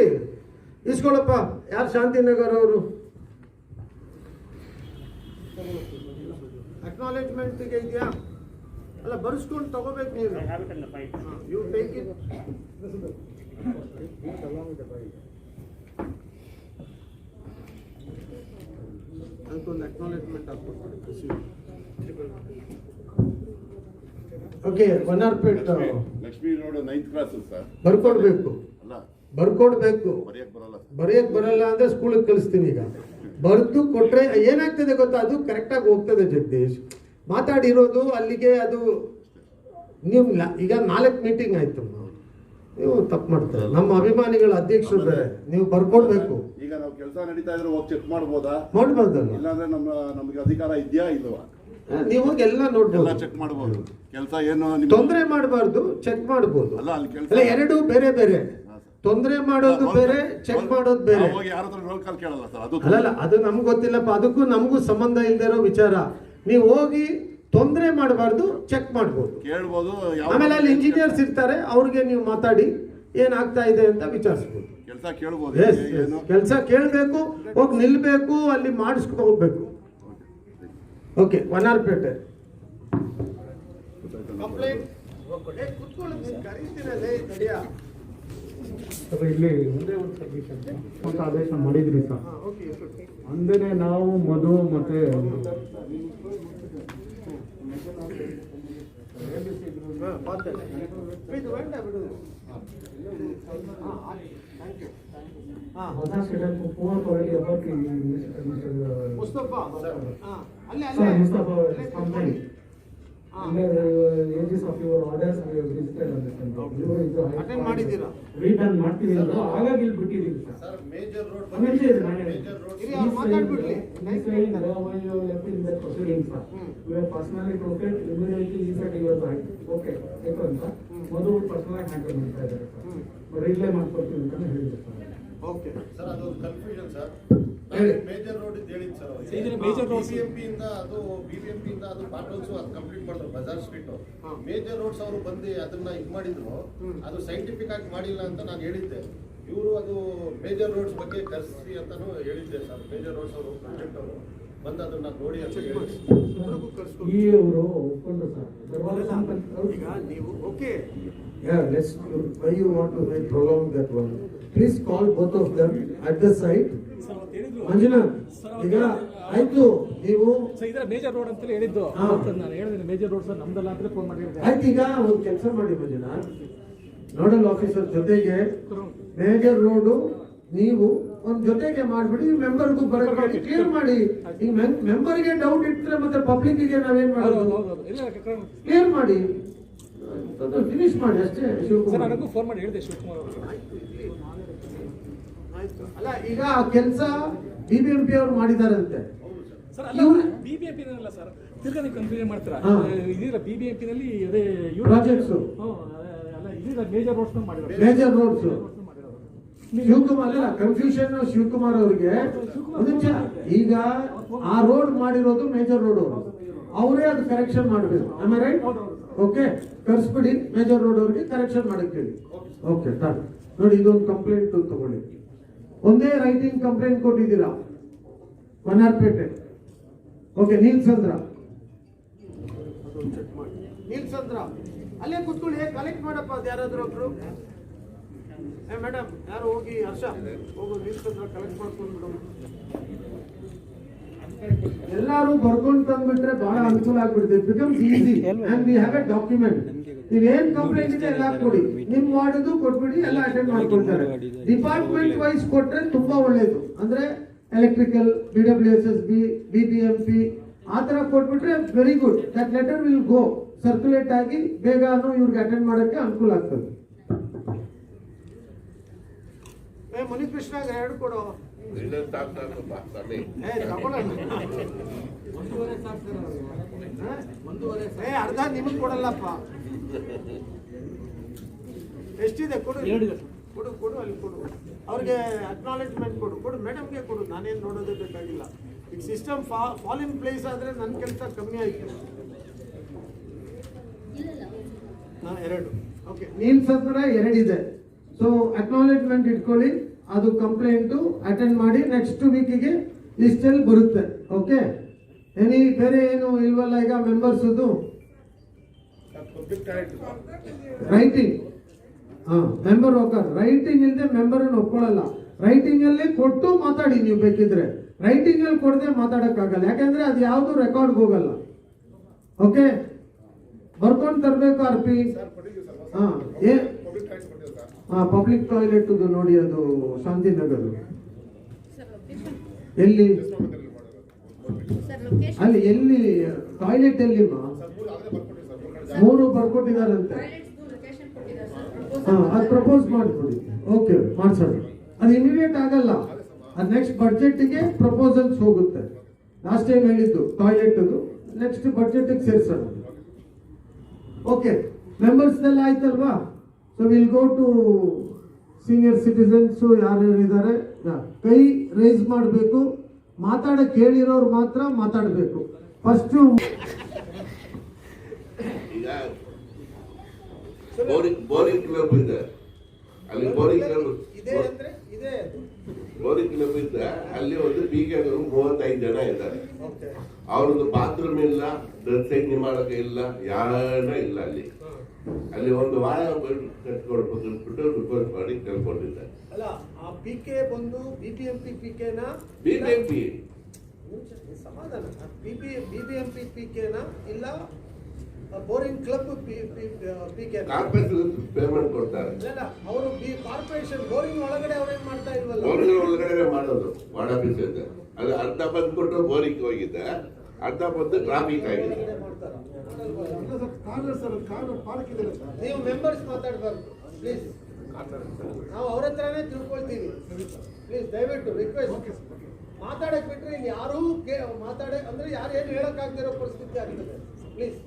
ಇಸ್ಕೊಳಪ್ಪ. ಯಾರು ಶಾಂತಿನಗರ್ ಅವರು? ಅಕ್ನಾಲೇಜ್ಮೆಂಟ್ಗೆ ಇದೆಯಾ? ಅಲ್ಲ ಬರ್ಸ್ಕೊಂಡು ತಗೋಬೇಕು ನೀವು. You take it. ಅದಕ್ಕೊಂದು ಅಕ್ನಾಲೇಜ್ಮೆಂಟ್ ಹಾಕ್ಕೊಡ್ತೀವಿ. Okay, Vannarpet Lakshmi road 9th class sir. ಬರ್ಕೊಡ್ಬೇಕು, ಅಲ್ಲ ಬರ್ಕೊಡ್ಬೇಕು. ಬರೆಯಕ್ ಬರಲ್ಲ ಅಂದ್ರೆ ಸ್ಕೂಲಿಗೆ ಕಳಿಸ್ತೀನಿ. ಈಗ ಬರೆದು ಕೊಟ್ರೆ ಏನಾಗ್ತದೆ ಗೊತ್ತಾ, ಅದು ಕರೆಕ್ಟಾಗಿ ಹೋಗ್ತದೆ. ಜಗದೀಶ್ ಮಾತಾಡಿರೋದು ಅಲ್ಲಿಗೆ, ಅದು ನೀವು ಈಗ 4 ಮೀಟಿಂಗ್ ಆಯ್ತು, ನೀವು ತಪ್ಪು ಮಾಡ್ತಾರೆ. ನಮ್ಮ ಅಭಿಮಾನಿಗಳ ಅಧ್ಯಕ್ಷರು ಬೇರೆ, ನೀವು ಬರ್ಕೊಡ್ಬೇಕು. ಈಗ ನಾವು ಕೆಲಸ ನಡೀತಾ ಇದ್ರೆ ಹೋಗಿ ಚೆಕ್ ಮಾಡ್ಬೋದಾ? ಮಾಡ್ಬೋದಲ್ಲ, ಇಲ್ಲಾಂದ್ರೆ ನಮ್ಗೆ ಅಧಿಕಾರ ಇದೆಯಾ ಇಲ್ವಾ? ನೀವು ಹೋಗಿ ಎಲ್ಲ ನೋಡ್ಬೋದು, ಚೆಕ್ ಮಾಡ್ಬೋದು. ಕೆಲಸ ಏನು ತೊಂದರೆ ಮಾಡಬಾರ್ದು, ಚೆಕ್ ಮಾಡ್ಬೋದು. ಅಲ್ಲ ಅಲ್ಲಿ ಕೆಲಸ ಅಲ್ಲ, ಎರಡು ಬೇರೆ ಬೇರೆ. ತೊಂದರೆ ಮಾಡೋದು ಬೇರೆ, ಚೆಕ್ ಮಾಡೋದು ಬೇರೆ. ನಾವು ಹೋಗಿ ಯಾರ ಹತ್ರ ರೋಲ್ ಕಾಲ್ ಕೇಳಲ್ಲ ಸರ್, ಅದು ಅಲ್ಲಲ್ಲ, ಅದು ನಮ್ಗೆ ಗೊತ್ತಿಲ್ಲಪ್ಪ, ಅದಕ್ಕೂ ನಮಗೂ ಸಂಬಂಧ ಇಲ್ದೇ ಇರೋ ವಿಚಾರ. ನೀವು ಹೋಗಿ ತೊಂದರೆ ಮಾಡಬಾರ್ದು, ಚೆಕ್ ಮಾಡ್ಬೋದು. ಕೇಳ್ಬೋದು. ಆಮೇಲೆ ಅಲ್ಲಿ ಇಂಜಿನಿಯರ್ಸ್ ಇರ್ತಾರೆ, ಅವ್ರಿಗೆ ನೀವು ಮಾತಾಡಿ ಏನಾಗ್ತಾ ಇದೆ ಅಂತ ವಿಚಾರಿಸ್ಬೋದು. ಕೆಲಸ ಕೇಳ್ಬೋದು. ಏನು ಕೆಲಸ ಕೇಳಬೇಕು, ಹೋಗಿ ನಿಲ್ಬೇಕು, ಅಲ್ಲಿ ಮಾಡಿಸ್ಕೊಂಡು ಹೋಗ್ಬೇಕು. ಓಕೆ, ವನಾರ್ಪೇಟೆ ಇಲ್ಲಿ ಒಂದೇ ಒಂದು ಸಬ್ಮಿಷನ್ ಅಂತ ಆದೇಶ ಮಾಡಿದ್ರಿ ಸರ್. ಅಂದೇನೆ ನಾವು ಮಧು ಮತ್ತೆ ಹೊಸ status poor quality about Mustafa Mustafa complaint. Ages of your orders we have visited on this one. Attend ಮಾಡಿದ್ದೀರಾ? Redone ಮಾಡ್ತೀವಿ ಅಂದ್ರೆ ಹಾಗಾಗಿ ಇಲ್ಲಿ ಬಿಟ್ಟಿದ್ದೀವಿ ಸರ್. ಸರ್ ಮೇಜರ್ ರೋಡ್ ಆಮೇಲೆ ಇದೆ ಮನೆ. ಮೇಜರ್ ರೋಡ್ ಇಲ್ಲಿ ಅವ್ರು ಮಾತಾಡ್ಬಿಡ್ಲಿ. This way, when you left in that proceedings, sir. We have personally took it, immediately he said he was right. Okay, ಆಯ್ತು ಅಂತ ಮಧು ಪರ್ಸನಲ್ ಆಗಿ ಹ್ಯಾಂಡಲ್ ಮಾಡ್ತಾ ಇದ್ದಾರೆ ಸರ್. ರಿಲೇ ಮಾಡ್ಕೊಡ್ತೀವಿ ಅಂತ ಹೇಳಿದ್ರು ಸರ್. ಓಕೆ ಸರ್ ಅದು ಕನ್ಫ್ಯೂಷನ್ ಸರ್. ಹೇಳಿ. ಮೇಜರ್ ರೋಡ್ ಇದ್ದು ಹೇಳಿದ್ದು ಸರ್ ಇದು ಮೇಜರ್ ರೋಡ್ಸ್. ಬಿಬಿಎಂಪಿ ಇಂದ ಅದು ಬಿಬಿಎಂಪಿ ಇಂದ ಅದು ಬಾಟಲ್ಸ್ ಅದು ಕಂಪ್ಲೀಟ್ ಮಾಡಿದ್ರು ಬಜಾರ್ ಸ್ಟ್ರೀಟ್. ಹಾ. ಮೇಜರ್ ರೋಡ್ಸ್ ಅವರು ಬಂದು ಅದನ್ನ ಇದು ಮಾಡಿದ್ರು. ಅದು ಸೈಂಟಿಫಿಕ್ ಆಗಿ ಮಾಡಿಲ್ಲ ಅಂತ ನಾನು ಹೇಳಿದ್ದೆ. ಇವರು ಅದು ಮೇಜರ್ ರೋಡ್ಸ್ ಬಗ್ಗೆ ಕರ್ಸಿ ಅಂತಾನು ಹೇಳಿದ್ದೆ ಸರ್. ಮೇಜರ್ ರೋಡ್ಸ್ ಅವರು ಪ್ರಾಜೆಕ್ಟ್ ಅವರು ಬಂದು ಅದನ್ನ ನೋಡಿ ಅಂತ ಹೇಳಿ ಈ ಅವರು ಒಪ್ಕೊಂಡ್ರು ಸರ್. ಈಗ ನೀವು okay, let's why you want to prolong that one. Please call both of them at the site. Manjunath, ಈಗ ಆಯ್ತು, ನೀವು ಇದರ ಮೇಜರ್ ರೋಡ್ ಅಂತ ಹೇಳಿದ್ದು. ಹಾ. ನಾನು ಹೇಳಿದ್ರೆ ಮೇಜರ್ ರೋಡ್ ಸರ್ ನಮ್ದಲ್ಲ ಅಂತ ಫೋನ್ ಮಾಡಿದ್ದೆ. ಆಯ್ತು, ಈಗ ಒಂದು ಕೆಲಸ ಮಾಡಿ ಮಂಜುನಾಥ್, ನೋಡಲ್ ಆಫೀಸರ್ ಜೊತೆಗೆ ಮೇಜರ್ ರೋಡು ನೀವು ಒಂದ್ ಜೊತೆಗೆ ಮಾಡ್ಬಿಡಿ, ಮೆಂಬರ್ಗೂ ಬರಕ್ಕೆ ಕ್ಲಿಯರ್ ಮಾಡಿ. ಈಗ ಮೆಂಬರ್ಗೆ ಡೌಟ್ ಇಟ್ಟರೆ ಮತ್ತೆ ಪಬ್ಲಿಕ್ಗೆ ನಾವೇನ್ ಮಾಡೋದು? ಕ್ಲಿಯರ್ ಮಾಡಿ, ಫಿನಿಶ್ ಮಾಡಿ ಅಷ್ಟೇ. ಸರ್ ಶಿವಕುಮಾರ್ ನನಗೂ ಫೋನ್ ಮಾಡಿ ಹೇಳಿದೆ ಶಿವಕುಮಾರ್ ಅವರು. ಅಲ್ಲ, ಈಗ ಆ ಕೆಲಸ ಬಿಬಿಎಂಪಿ ಅವರು ಮಾಡಿದಾರಂತೆ. ಸರ್ ಅಲ್ಲ, ಬಿಬಿಎಂಪಿ ಅಲ್ಲ ಸರ್, ತಿರ್ಗಾ ನೀವು ಕನ್ಫ್ಯೂಷನ್ ಮಾಡ್ತೀರಾ. ಹಾ. ಇದೀರ ಬಿಬಿಎಂಪಿ ನಲ್ಲಿ ಅದೇ Projects. ಅಲ್ಲ, ಇದೀರ ಮೇಜರ್ ರೋಡ್ಸ್ ಮಾಡಿರೋದು. ಮೇಜರ್ ರೋಡ್ಸ್ ಮಾಡಿರೋದು. ಶಿವಕುಮಾರ್ ಅಲ್ಲ, ಕನ್ಫ್ಯೂಷನ್ ಶಿವಕುಮಾರ್ ಅವ್ರಿಗೆ ಒಂದು ನಿಮಿಷ. ಈಗ ಆ ರೋಡ್ ಮಾಡಿರೋದು ಮೇಜರ್ ರೋಡ್ ಅವರು, ಅವರೇ ಅದು ಕರೆಕ್ಷನ್ ಮಾಡಬೇಕು. ಆಮೇಲೆ ರೈಟ್? ಓಕೆ, ಕರ್ಸ್ಬಿಡಿ, ಮೇಜರ್ ರೋಡ್ ಅವ್ರಿಗೆ ಕರೆಕ್ಷನ್ ಮಾಡಕ್ಕೆ ಹೇಳಿ. ಓಕೆ ಸರ್, ನೋಡಿ ಇದೊಂದು ಕಂಪ್ಲೇಂಟ್ ತಗೊಳ್ಳಿ. ಒಂದೇ ರೈಟಿಂಗ್ ಕಂಪ್ಲೇಂಟ್ ಕೊಟ್ಟಿದ್ದೀರಾ ವನಾರ್ಪೇಟೆ. ಓಕೆ, ನೀಲ್ಸಂದ್ರ ಅಲ್ಲೇ ಕೂತ್ಕೊಳ್ಳಿ, ಕಲೆಕ್ಟ್ ಮಾಡಪ್ಪ ಅದು ಯಾರಾದ್ರೂ ಒಬ್ರು. ಮೇಡಮ್ ಯಾರು ಹೋಗಿ, ಹರ್ಷ ಹೋಗು, ನೀಲ್ಸಂದ್ರ ಕಲೆಕ್ಟ್ ಮಾಡ್ಕೊಂಡು ಎಲ್ಲಾರು ಬರ್ಕೊಂಡು ತಂದ್ಬಿಟ್ರೆ ಬಹಳ ಅನುಕೂಲ ಆಗ್ಬಿಡುತ್ತೆ. It becomes easy and we have A document. ನೀವೇನ್ ಕಂಪ್ಲೇಂಟ್ ಇದೆ ಎಲ್ಲ ಕೊಡಿ, ನಿಮ್ ವಾರ್ಡ್ದು ಕೊಟ್ಬಿಡಿ, ಎಲ್ಲ ಅಟೆಂಡ್ ಮಾಡ್ಕೊಳ್ತಾರೆ. ಡಿಪಾರ್ಟ್ಮೆಂಟ್ ವೈಸ್ ಕೊಟ್ರೆ ತುಂಬಾ ಒಳ್ಳೇದು. ಅಂದ್ರೆ ಎಲೆಕ್ಟ್ರಿಕಲ್, BWSSB, BBMP ಆ ತರ ಕೊಟ್ಬಿಟ್ರೆ very good. That letter will go circulate ಆಗಿ ಬೇಗನೂ ಇವ್ರಿಗೆ ಅಟೆಂಡ್ ಮಾಡಕ್ಕೆ ಅನುಕೂಲ ಆಗ್ತದೆ. ಮುನಿಕೃಷ್ಣ ಎರಡು ಕೊಡು. ಅರ್ಧ ನಿಮಗೆ ಕೊಡಲ್ಲಪ್ಪ. ಎಷ್ಟಿದೆ ಕೊಡು, ಕೊಡು ಕೊಡು, ಅಲ್ಲಿ ಕೊಡು. ಅವ್ರಿಗೆ ಅಕ್ನಾಲೆಜ್ಮೆಂಟ್ ಕೊಡು, ಕೊಡು ಮೇಡಮ್ಗೆ ಕೊಡು. ನಾನೇನು ನೋಡೋದೇ ಬೇಕಾಗಿಲ್ಲ. ಈಗ ಸಿಸ್ಟಮ್ ಫಾಲ್ ಇನ್ ಪ್ಲೇಸ್ ಆದ್ರೆ ನನ್ನ ಕೆಲಸ ಕಮ್ಮಿ ಆಯ್ತು. ಎರಡು. ಓಕೆ, ನೀಲ್ಸಂದ್ರ ಎರಡಿದೆ. ಸೊ ಅಕ್ನಾಲೆಜ್ಮೆಂಟ್ ಇಟ್ಕೊಳ್ಳಿ, ಅದು ಕಂಪ್ಲೇಂಟು ಅಟೆಂಡ್ ಮಾಡಿ. ನೆಕ್ಸ್ಟ್ ವೀಕಿಗೆ ಲಿಸ್ಟಲ್ಲಿ ಬರುತ್ತೆ. ಓಕೆ, ಎನಿ ಬೇರೆ ಏನು ಇಲ್ವಲ್ಲ ಈಗ ಮೆಂಬರ್ಸ್ದು ರೈಟಿಂಗ್. ಮೆಂಬರ್ ಹೋಗ್ತಾರೆ, ರೈಟಿಂಗ್ ಇಲ್ಲದೆ ಮೆಂಬರ್ ಒಪ್ಕೊಳ್ಳಲ್ಲ. ರೈಟಿಂಗ್ ಅಲ್ಲಿ ಕೊಟ್ಟು ಮಾತಾಡಿ ನೀವು ಬೇಕಿದ್ರೆ. ರೈಟಿಂಗ್ ಅಲ್ಲಿ ಕೊಡದೆ ಮಾತಾಡಕ್ಕಾಗಲ್ಲ, ಯಾಕಂದ್ರೆ ಅದು ಯಾವುದು ರೆಕಾರ್ಡ್ ಹೋಗಲ್ಲ. ಓಕೆ, ಬರ್ಕೊಂಡು ತರಬೇಕು. RP ಪಬ್ಲಿಕ್ ಟಾಯ್ಲೆಟ್ ನೋಡಿ, ಅದು ಶಾಂತಿನಗರ್. ಎಲ್ಲಿ ಅಲ್ಲಿ ಎಲ್ಲಿ ಟಾಯ್ಲೆಟ್ ಎಲ್ಲಿ? 3 ಬರ್ಕೊಟ್ಟಿದಾರಂತೆ. ಅದು ಪ್ರಪೋಸ್ ಮಾಡ್ಕೊಡಿ. ಓಕೆ, ಮಾಡ್ಸೋಣ. ಅದು ಇಮಿಡಿಯೇಟ್ ಆಗಲ್ಲ, ಅದು ನೆಕ್ಸ್ಟ್ ಬಡ್ಜೆಟ್ಗೆ ಪ್ರಪೋಸಲ್ಸ್ ಹೋಗುತ್ತೆ. ಲಾಸ್ಟ್ ಟೈಮ್ ಹೇಳಿದ್ದು ಟಾಯ್ಲೆಟ್, ನೆಕ್ಸ್ಟ್ ಬಡ್ಜೆಟ್ಗೆ ಸೇರಿಸೋಣ. ಓಕೆ, ಮೆಂಬರ್ಸ್ ಎಲ್ಲ ಆಯ್ತಲ್ವಾ? So will go to senior citizens ಯಾರ್ಯಾರಿದ್ದಾರೆ ಕೈ ರೈಸ್ ಮಾಡಬೇಕು. ಮಾತಾಡಕ್ ಹೇಳಿರೋರು ಮಾತ್ರ ಮಾತಾಡಬೇಕು. ಫಸ್ಟು ಈಗ ಬೋರಿಂಗ್ ಕ್ಲಬ್ ಇದೆ, ಅಲ್ಲಿ ಬೋರಿಂಗ್ ಕ್ಲಬ್ ಇದೆ, ಅಲ್ಲಿ ಒಂದು ಬೀಗರು 35 ಜನ ಇದ್ದಾರೆ. ಅವ್ರದ್ದು ಬಾತ್ರೂಮ್ ಇಲ್ಲ, ಡ್ರೆಸ್ ಚೇಂಜ್ ಮಾಡೋಕೆ ಇಲ್ಲ, ಯಾರ ಇಲ್ಲ ಅಲ್ಲಿ ಒಂದು ವಾರ ಕಟ್ಕೊಡ್ಬಿಟ್ಟು ರಿಕ್ವೆಸ್ಟ್ ಮಾಡಿ ಕೇಳ್ಕೊಂಡಿದ್ದಾರೆ. ಅಲ್ಲ, ಆ ಪಿಕೆ ಬಂದು ಬಿಬಿಎಂಪಿ ಪಿಕೆನ ಬಿಬಿಎಂಪಿ ಸಮಾಧಾನ ಬಿಬಿಎಂಪಿ ಪಿಕೆನ ಇಲ್ಲ Bowring club PK corporation payment ಕೊಡ್ತಾರೆ. ಅವರು ಕಾರ್ಪೊರೇಷನ್ ಬೋರಿಂಗ್ ಒಳಗಡೆ ಅವ್ರೇನ್ ಮಾಡ್ತಾ ಇಲ್ವಲ್ಲ, ಬೋರಿಂಗ್ ಒಳಗಡೆ ಮಾಡೋದು ವಾರ್ಡ್ ಆಫೀಸ್ ಇದೆ. ಅದು ಅರ್ಧ ಬಂದ್ಬಿಟ್ಟು ಬೋರಿಂಗ್ ಹೋಗಿದೆ, ಅರ್ಧ ಬಂದು ಟ್ರಾಫಿಕ್ ಆಗಿದೆ. ನೀವು ಮೆಂಬರ್ಸ್ ಮಾತಾಡಬಾರ್ದು ಪ್ಲೀಸ್. ನಾವು ಅವ್ರ ಹತ್ರನೇ ತಿಳ್ಕೊಳ್ತೀವಿ ಪ್ಲೀಸ್. ದಯವಿಟ್ಟು ರಿಕ್ವೆಸ್ಟ್ ಮಾತಾಡಕ್ ಬಿಟ್ರೆ ಇಲ್ಲಿ ಯಾರೂ ಅಂದ್ರೆ ಯಾರು ಏನು ಹೇಳಕ್ಕಾಗ್ದಿರೋ ಪರಿಸ್ಥಿತಿ ಆಗ್ತದೆ ಪ್ಲೀಸ್.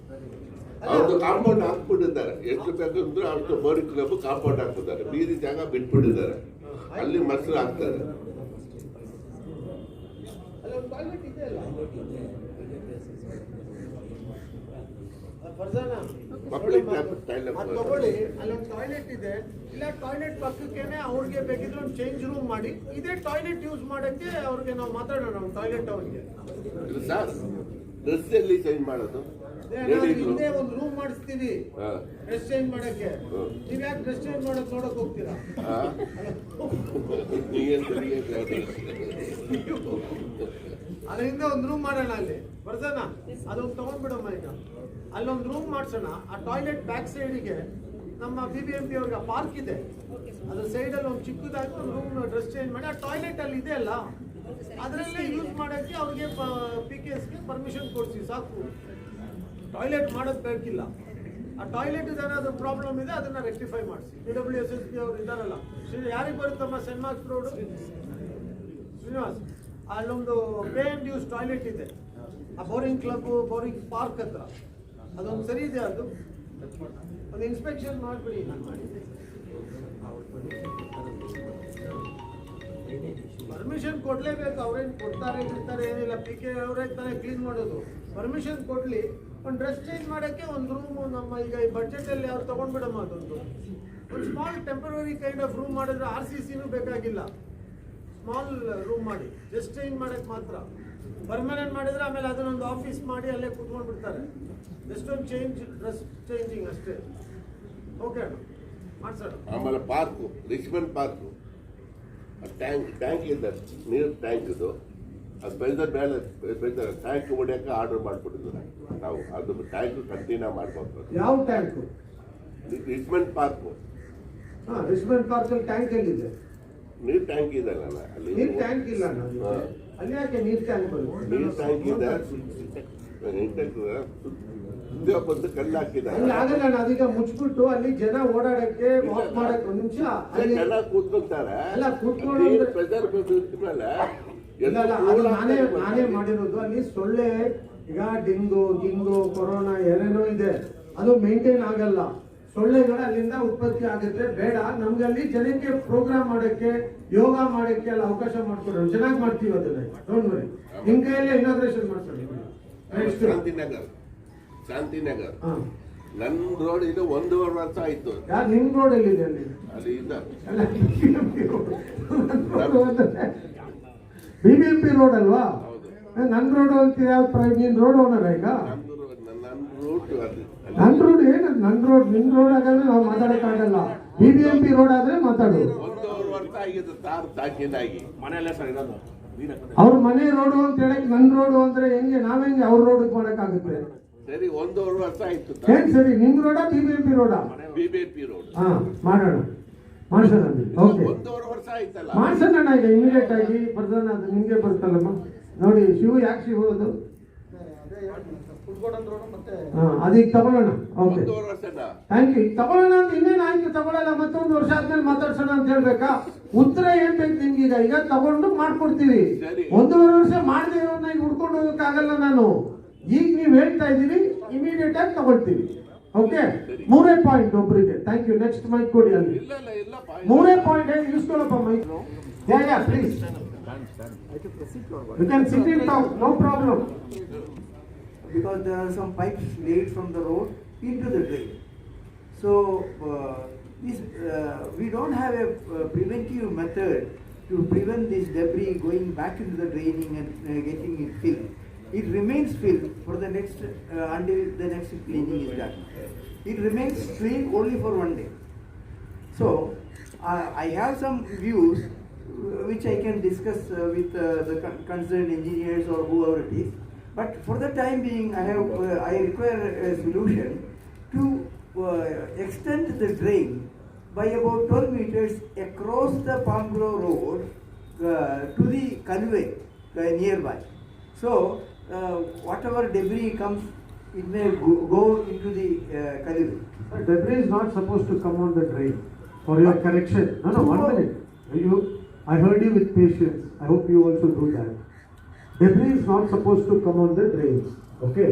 ಅವ್ರದ್ದು ಕಾಂಪೌಂಡ್ ಹಾಕ್ಬಿಟ್ಟಿದ್ದಾರೆ, ಎಷ್ಟು ಬೇಕಂದ್ರೆ ಅವ್ರದ್ದು ಬೋರಿಂಗ್ ಕ್ಲಬ್ ಕಾಂಪೌಂಡ್ ಹಾಕ್ಬಿದ್ದಾರೆ, ಬೀದಿ ಜಾಗ ಬಿಟ್ಬಿಟ್ಟಿದ್ದಾರೆ, ಅಲ್ಲಿ ಮೊಸರು ಹಾಕ್ತಾರೆ. ಅಲ್ಲಿ ಒಂದು ಟಾಯ್ಲೆಟ್ ಇದೆ ಅಲ್ಲ ಫರ್ಜಾನ, ಪಬ್ಲಿಕ್ ಅದು ತಗೊಳ್ಳಿ. ಅಲ್ಲೊಂದು ಟಾಯ್ಲೆಟ್ ಇದೆ, ಇಲ್ಲ ಟಾಯ್ಲೆಟ್ ಪಕ್ಕಕ್ಕೇನೆ ಅವ್ರಿಗೆ ಬೇಕಿದ್ರೆ ಒಂದು ಚೇಂಜ್ ರೂಮ್ ಮಾಡಿ ಇದೇ ಟಾಯ್ಲೆಟ್ ಯೂಸ್ ಮಾಡಕ್ಕೆ ಅವ್ರಿಗೆ ನಾವು ಮಾತಾಡೋಣ. ಒಂದು ಟಾಯ್ಲೆಟ್ ಅವ್ರಿಗೆ ಸರ್ ಡ್ರೆಸ್ ಎಲ್ಲಿ ಚೇಂಜ್ ಮಾಡೋದು? ಹಿಂದೆ ಒಂದು ರೂಮ್ ಮಾಡಿಸ್ತೀವಿ ಡ್ರೆಸ್ ಚೇಂಜ್ ಮಾಡಕ್ಕೆ. ನೀವ್ ಯಾಕೆ ಡ್ರೆಸ್ ಚೇಂಜ್ ಮಾಡಕ್ ನೋಡಕ್ ಹೋಗ್ತೀರಾ? ಅದ್ರ ಹಿಂದೆ ಒಂದು ರೂಮ್ ಮಾಡೋಣ, ಅಲ್ಲಿ ಬರ್ಸೋಣ, ಅದೊಂದು ತಗೊಂಡ್ಬಿಡಮ್ಮ. ಈಗ ಅಲ್ಲೊಂದು ರೂಮ್ ಮಾಡ್ಸೋಣ. ಆ ಟಾಯ್ಲೆಟ್ ಬ್ಯಾಕ್ ಸೈಡಿಗೆ ನಮ್ಮ ಬಿಬಿಎಂಪಿ ಅವ್ರಿಗೆ ಪಾರ್ಕ್ ಇದೆ, ಅದ್ರ ಸೈಡಲ್ಲಿ ಒಂದು ಚಿಕ್ಕದಾಗಿ ಒಂದು ರೂಮ್ ಡ್ರೆಸ್ ಚೇಂಜ್ ಮಾಡಿ ಆ ಟಾಯ್ಲೆಟ್ ಅಲ್ಲಿ ಇದೆ ಅಲ್ಲ ಅದರಲ್ಲೇ ಯೂಸ್ ಮಾಡೋಕ್ಕೆ ಅವ್ರಿಗೆ PKSಗೆ ಪರ್ಮಿಷನ್ ಕೊಡಿಸಿ ಸಾಕು. ಟಾಯ್ಲೆಟ್ ಮಾಡೋದು ಬೇಕಿಲ್ಲ. ಆ ಟಾಯ್ಲೆಟ್ ಏನಾದ್ರು ಪ್ರಾಬ್ಲಮ್ ಇದೆ ಅದನ್ನ ರೆಕ್ಟಿಫೈ ಮಾಡಿಸಿ. PWSSP ಅವ್ರು ಇದ್ದಾರಲ್ಲ, ಯಾರಿಗೆ ಬರುತ್ತಮ್ಮ ಸೆಂಟ್ ಮಾರ್ಕ್ಸ್ ರೋಡ್ ಶ್ರೀನಿವಾಸ್, ಅಲ್ಲೊಂದು ಪೇ ಅಂಡ್ ಯೂಸ್ ಟಾಯ್ಲೆಟ್ ಇದೆ ಆ ಬೋರಿಂಗ್ ಕ್ಲಬ್ ಬೋರಿಂಗ್ ಪಾರ್ಕ್ ಹತ್ರ. ಅದೊಂದು ಸರಿ ಇದೆ, ಅದು ಒಂದು ಇನ್ಸ್ಪೆಕ್ಷನ್ ಮಾಡಿಬಿಡಿ. ನಾನು ಮಾಡಿದ್ದೆ, ಪರ್ಮಿಷನ್ ಕೊಡ್ಲೇಬೇಕು. ಅವ್ರೇನು ಕೊಡ್ತಾರೆ ಬಿಡ್ತಾರೆ ಏನಿಲ್ಲ, PK ಅವರೇ ತಾನೇ ಕ್ಲೀನ್ ಮಾಡೋದು. ಪರ್ಮಿಷನ್ ಕೊಡ್ಲಿ. ಒಂದು ಡ್ರೆಸ್ ಚೇಂಜ್ ಮಾಡೋಕ್ಕೆ ಒಂದು ರೂಮು ನಮ್ಮ ಈಗ ಈ ಬಡ್ಜೆಟಲ್ಲಿ ಅವ್ರು ತೊಗೊಂಡ್ಬಿಡಮ್ಮ. ಅದೊಂದು small temporary kind of room ಮಾಡಿದ್ರೆ RCCನೂ ಬೇಕಾಗಿಲ್ಲ. ಸ್ಮಾಲ್ ರೂಮ್ ಮಾಡಿ ಡ್ರೆಸ್ ಚೇಂಜ್ ಮಾಡೋಕ್ಕೆ ಮಾತ್ರ. ಪರ್ಮನೆಂಟ್ ಮಾಡಿದ್ರೆ ಆಮೇಲೆ ಅದನ್ನೊಂದು ಆಫೀಸ್ ಮಾಡಿ ಅಲ್ಲೇ ಕೂತ್ಕೊಂಡ್ಬಿಡ್ತಾರೆ. ಎಷ್ಟೊಂದು ಡ್ರೆಸ್ ಚೇಂಜಿಂಗ್ ಅಷ್ಟೇ. ಓಕೆ ಅಣ್ಣ, ಮಾಡ್ಸೋಣ. ಆಮೇಲೆ ಪಾರ್ಕು, ರಿಚ್ಮಂಡ್ ಪಾರ್ಕು, ಟ್ಯಾಂಕ್ ಇದೆ, ನೀರು ಟ್ಯಾಂಕ್ ಇದು. ಅದು ಬೆಳೆದ ಮೇಲೆ ಟ್ಯಾಂಕ್ ಹೊಡಿಯೋಕೆ ಆರ್ಡರ್ ಮಾಡಿಬಿಟ್ಟಿದ್ದಾರೆ ನಾವು. ಅದು ಟ್ಯಾಂಕ್ ಕಂಟಿನ್ಯೂ ಮಾಡ್ಬೇಕು. ಯಾವ tank? Richmond park. Richmond park ಅಲ್ಲಿ ಟ್ಯಾಂಕ್ ಎಲ್ಲಿದೆ? ನೀರು ಟ್ಯಾಂಕ್ ಇದೆ ಅಲ್ಲಿ. ನೀರ್ ಟ್ಯಾಂಕ್ ಇಲ್ಲ ಅಲ್ಲಿ. ಯಾಕೆ ನೀರ್ ಟ್ಯಾಂಕ್ ಬರುತ್ತೆ? ನೀರು ಟ್ಯಾಂಕ್ ಇದೆ, ಬಂದು ಕಲ್ಲು ಹಾಕಿದ್ದಾರೆ. ಅಲ್ಲಿ ಆಗಲ್ಲ ಅಣ್ಣ, ಅದೀಗ ಮುಚ್ಚಿಬಿಟ್ಟು ಅಲ್ಲಿ ಜನ ಓಡಾಡಕ್ಕೆ ವಾಕ್ ಮಾಡಕ್ಕೆ ಒಂದು ನಿಮಿಷ ಅಲ್ಲಿ ಜನ ಕೂತ್ಕೊಂತಾರೆ. ಅಲ್ಲ ಕೂತ್ಕೊಂಡು ಪ್ರೆಷರ್ ಮೇಲೆ ನಾನೇ ಮಾಡಿರೋದು. ಅಲ್ಲಿ ಸೊಳ್ಳೆ ಈಗ ಡೆಂಗು ಕೊರೋನಾ ಏನೇನೋ ಇದೆ, ಅದು ಮೇಂಟೈನ್ ಆಗಲ್ಲ. ಸೊಳ್ಳೆಗಳು ಅಲ್ಲಿಂದ ಉತ್ಪತ್ತಿ ಆಗುತ್ತೆ. ಬೇಡ, ನಮ್ಗೆ ಅಲ್ಲಿ ಜನಕ್ಕೆ ಪ್ರೋಗ್ರಾಮ್ ಮಾಡಕ್ಕೆ ಯೋಗ ಮಾಡಕ್ಕೆ ಎಲ್ಲ ಅವಕಾಶ ಮಾಡ್ಕೊಡೋಣ. ಚೆನ್ನಾಗಿ ಮಾಡ್ತೀವಿ ಅದನ್ನ. ಡೋಂಟ್ ವರಿ, ನಿಮ್ ಕೈಯಲ್ಲೇ ಇನಾಗ್ರೇಷನ್ ಮಾಡ್ಕೊಳ್ಳಿ. ಶಾಂತಿನಗರ್ ನನ್ನ ರೋಡ್ ಇದು 1.5 ವರ್ಷ ಆಯ್ತು. ಯಾರು ನಿಮ್ ರೋಡ್ ಎಲ್ಲಿದೆ? ಅಲ್ಲಿ ಇದೆ ಬಿಬಿಎಂಪಿ ರೋಡ್ ಅಲ್ವಾ? ನನ್ ರೋಡ್ ಅಂತ ಯಾವ ನೀನ್ ರೋಡ್ ಓನರ್ ಈಗ? ನನ್ ರೋಡ್ ಏನು ನನ್ ರೋಡ್ ನಿಮ್ ರೋಡ್ ಆಗಲ್ಲ, ನಾವು ಮಾತಾಡಕ್ಕಾಗಲ್ಲ. ಬಿಬಿಎಂಪಿ ರೋಡ್ ಆದ್ರೆ ಮಾತಾಡು. 1.5 ವರ್ಷ ಆಗಿದೆ ತಾರ್ ತಾಕಿದಾಗಿ. ಮನೆಯಲ್ಲೇ ಸರ್ ಇರೋದು. ಅವ್ರ ಮನೆ ರೋಡು ಅಂತ ಹೇಳಕ್ ನನ್ ರೋಡು ಅಂದ್ರೆ ಹೆಂಗೆ? ನಾವೆಂಗೆ ಅವ್ರ ರೋಡ್ ಮಾಡಕ್ಕಾಗುತ್ತೆ? ಸರಿ, 1.5 ವರ್ಷ ಆಯ್ತು. ಏನ್ ಸರಿ, ನಿಮ್ ರೋಡಾ ಬಿಬಿಎಂಪಿ ರೋಡಾ? BBMP road. ಹಾ, ಮಾಡೋಣ, ಮಾಡ್ಸೋಣ. ಓಕೆ, 1.5 ವರ್ಷ ಆಯ್ತಲ್ಲ, ಮಾಡ್ಸೋಣ. ಈಗ ಇಮಿಡಿಯೇಟ್ ಆಗಿ ಬರ್ತಾನ, ಅದು ನಿಮ್ಗೆ ಬರ್ತಲ್ಲಮ್ಮ. ನೋಡಿ ಶಿವು, ಯಾಕೆ ಶಿವು ಅದು ಅದೀಗ ತಗೊಳ್ಳೋಣ. ಓಕೆ, 1.5 ವರ್ಷನಾ? Thank you. ತಗೊಳ್ಳೋಣ ಅಂತ ಇನ್ನೇನು ಆಯ್ತು, ತಗೊಳ್ಳಲ್ಲ. ಮತ್ತೊಂದು ವರ್ಷ ಆದ್ಮೇಲೆ ಮಾತಾಡ್ಸೋಣ ಅಂತ ಹೇಳ್ಬೇಕಾ? ಉತ್ತರ ಏನ್ ಬೇಕು ನಿಮ್ಗೆ? ಈಗ ತಗೊಂಡು ಮಾಡ್ಕೊಡ್ತೀವಿ. 1.5 ವರ್ಷ ಮಾಡದೇ ಇರೋನ್ನ ಈಗ ಹುಡ್ಕೊಂಡು ಹೋಗಕ್ಕಾಗಲ್ಲ ನಾನು. ಈಗ ನೀವ್ ಹೇಳ್ತಾ ಇದೀವಿ, ಇಮಿಡಿಯೇಟ್ ಆಗಿ ತಗೊಳ್ತೀವಿ. ಓಕೆ, ಮೂರೇ ಪಾಯಿಂಟ್ ಒಬ್ಬರಿಗೆ. Thank you. ನೆಕ್ಸ್ಟ್ ಮೈಕ್ ಕೊಡಿ ಅಲ್ಲಿ. ಇಲ್ಲ ಇಲ್ಲ ಇಲ್ಲ ಮೂರೇ ಪಾಯಿಂಟ್ ಹೇಗೆ ಇಸ್ಕೊಳ್ಳಪ್ಪ mike. Yeah please, you can sit it out, no problem. Because there are some pipes laid from the road into the drain. So we don't have a preventive method to prevent this debris going back into the draining and getting it filled. It remains filled for the next until the next cleaning is done. It remains clean only for one day. So I have some views which I can discuss with the concerned engineers or whoever it is. But for the time being, I require a solution to extend the drain by about 12 meters across the Palm Grove Road to the convey nearby. So whatever debris comes, it may go into the convey. Debris is not supposed to come on the drain. For your correction. No, 1 minute. I heard you with patience. I hope you also do that. Debris is not supposed to come on the drains. Okay.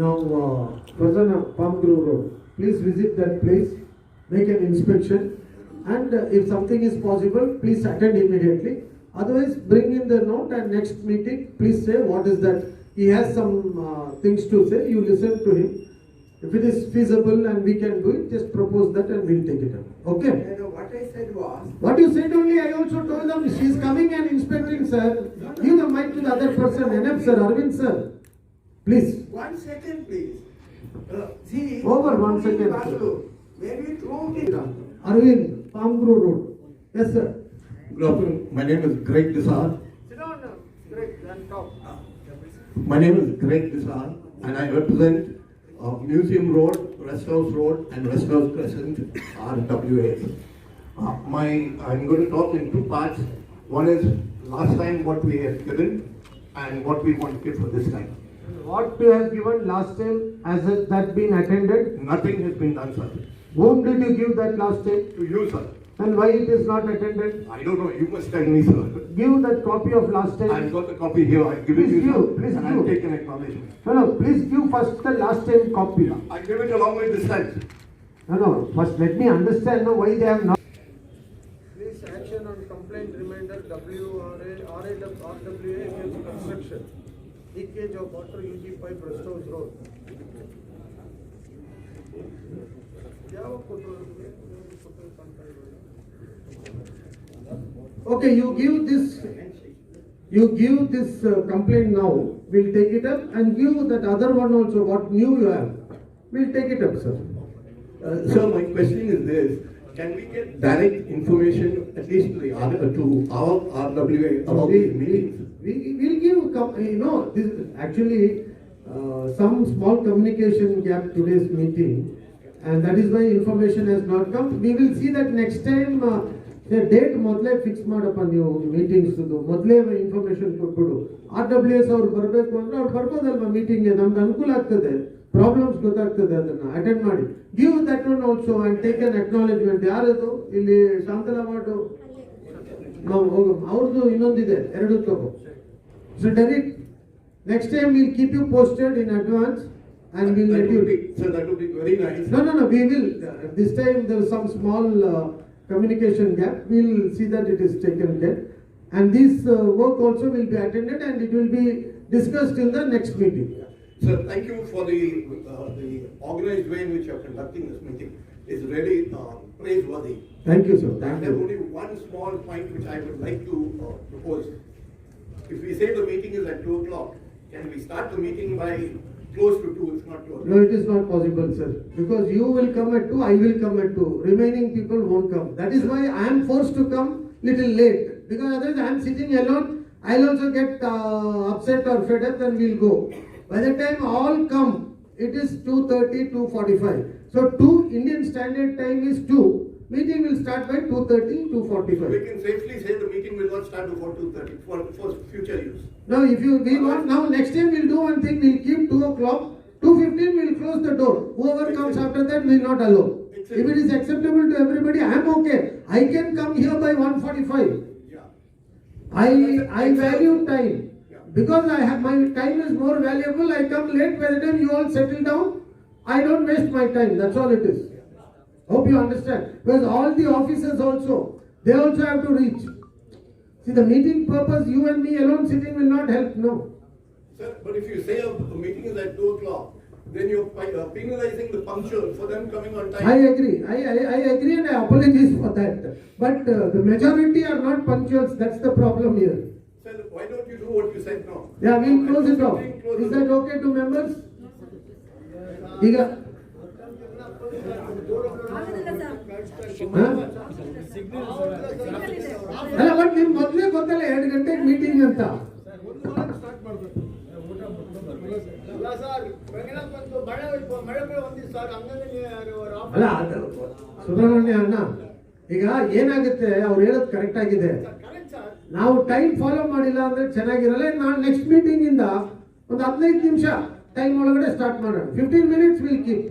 Now, person of Palm Grove Road, please visit that place, make an inspection, and if something is possible, please attend immediately. Otherwise, bring in the note and next meeting, please say what is that. He has some things to say. You listen to him. If it is feasible and we can do it, just propose that and we'll take it up. Okay. What I said was, What you said only, I also told them she is coming and inspecting, sir. Give the mic to the other person. Enough, sir. Arvind, sir. Please. 1 second, please. See, Over 1 second, sir. maybe through the Arvind, Palm Grove Road. Yes, sir. Good afternoon. My name is Greg Desar. Sit down, Greg, and talk. My name is Greg Desar, and I represent Museum Road, Rest House Road, and Rest House Crescent, RWA. I'm going to talk in two parts. One is last time what we have given, and what we want to give for this time. What you have given last time, has that been attended? Nothing has been done, sir. Whom did you give that last time? To you, sir. And why it is not attended? I don't know. You must tell me, sir. Give that copy of last time. I've got the copy here. I've given Please you, give, sir, please and give. I'll take an acknowledgement. No, please give first the last time copy. I give it along with this time. No, first let me understand now why they have not. Please action on complaint reminder RWA against construction. Leakage of water UG pipe Rest House Road. Okay, you give this complaint now. We'll take it up and give that other one also. What new you have? We'll take it up, sir. Sir, my question is this. Can we get direct information, at least to our RWA, about these meetings? We will give, this actually some small communication gap today's meeting, and that is why information has not come. We will see that next time. Date ಮೊದಲೇ fix ಮಾಡಪ್ಪ ನೀವು meetings ಮೊದಲೇ information ಕೊಟ್ಬಿಡು. RWS ಅವ್ರು ಬರಬೇಕು ಅಂದ್ರೆ ಅವ್ರು ಬರ್ಬೋದಲ್ವಾ ಮೀಟಿಂಗ್ಗೆ, ನಮ್ಗೆ ಅನುಕೂಲ ಆಗ್ತದೆ, ಪ್ರಾಬ್ಲಮ್ಸ್ ಗೊತ್ತಾಗ್ತದೆ, ಅದನ್ನ ಅಟೆಂಡ್ ಮಾಡಿ. Give that one also and take an acknowledgement. ಯಾರದು ಇಲ್ಲಿ ಶಾಂತಲಾ ಮಾಡು ಅವ್ರದ್ದು ಇನ್ನೊಂದಿದೆ, ಎರಡು ತಗೋ. So Derek, next time we'll keep you posted in advance and we'll let you. Sir, that would be very nice. No, we will. This time there is some small communication gap. We'll see that it is taken care. And this work also will be attended and it will be discussed in the next meeting. Sir, thank you for the organized way in which you are conducting this meeting. It's really praiseworthy. Thank you, sir. Thank There's you. only one small point which I would like to propose. If we say the meeting is at 2 o'clock, can we start the meeting by close to 2, if not 2 o'clock? No, it is not possible, sir. Because you will come at 2, I will come at 2. Remaining people won't come. That is why I am forced to come little late. Because otherwise I am sitting alone. I'll also get upset or fed up and we'll go. By the time all come, it is 2:30, 2:45. So 2 Indian Standard Time is 2. Meeting will start by 2:30, So we 2:45. can safely say the meeting will not start before 2:30 for future use. Now, if we want, now next time we'll do one thing, we'll keep 2 o'clock, 2:15 we'll close the door. Whoever comes after that will not allow. If it is acceptable to everybody, I am okay. I can come here by 1:45. Yeah. I value time. Because my time is more valuable, I come late. By the time you all settle down, I don't waste my time. That's all it is. Hope you understand. Because all the officers also, they also have to reach. See, the meeting purpose, you and me alone sitting will not help. No. Sir, but if you say a meeting is at 2 o'clock, then you're penalizing the punctual for them coming on time. I agree. I agree and I apologize for that. But the majority are not punctuals. That's the problem here. Sir, why don't you do what you said now? Yeah, we'll close it off. Is that okay to members? ಈಗ ಅಲ್ಲ but ನಿಮ್ ಮೊದ್ಲೇ ಗೊತ್ತಲ್ಲ 2 ಗಂಟೆಗೆ meeting ಅಂತ. ಅಲ್ಲ ಸುಬ್ರಹ್ಮಣ್ಯ ಅಣ್ಣ, ಈಗ ಏನಾಗುತ್ತೆ, ಅವ್ರು ಹೇಳೋದು ಕರೆಕ್ಟ್ ಆಗಿದೆ. ನಾವು ಟೈಮ್ ಫಾಲೋ ಮಾಡಿಲ್ಲ ಅಂದ್ರೆ ಚೆನ್ನಾಗಿರಲ್ಲ. ನಾನು ನೆಕ್ಸ್ಟ್ ಮೀಟಿಂಗ್ ಇಂದ ಒಂದು 15 ನಿಮಿಷ ಟೈಮ್ ಒಳಗಡೆ ಸ್ಟಾರ್ಟ್ ಮಾಡೋಣ. 15 minutes will keep.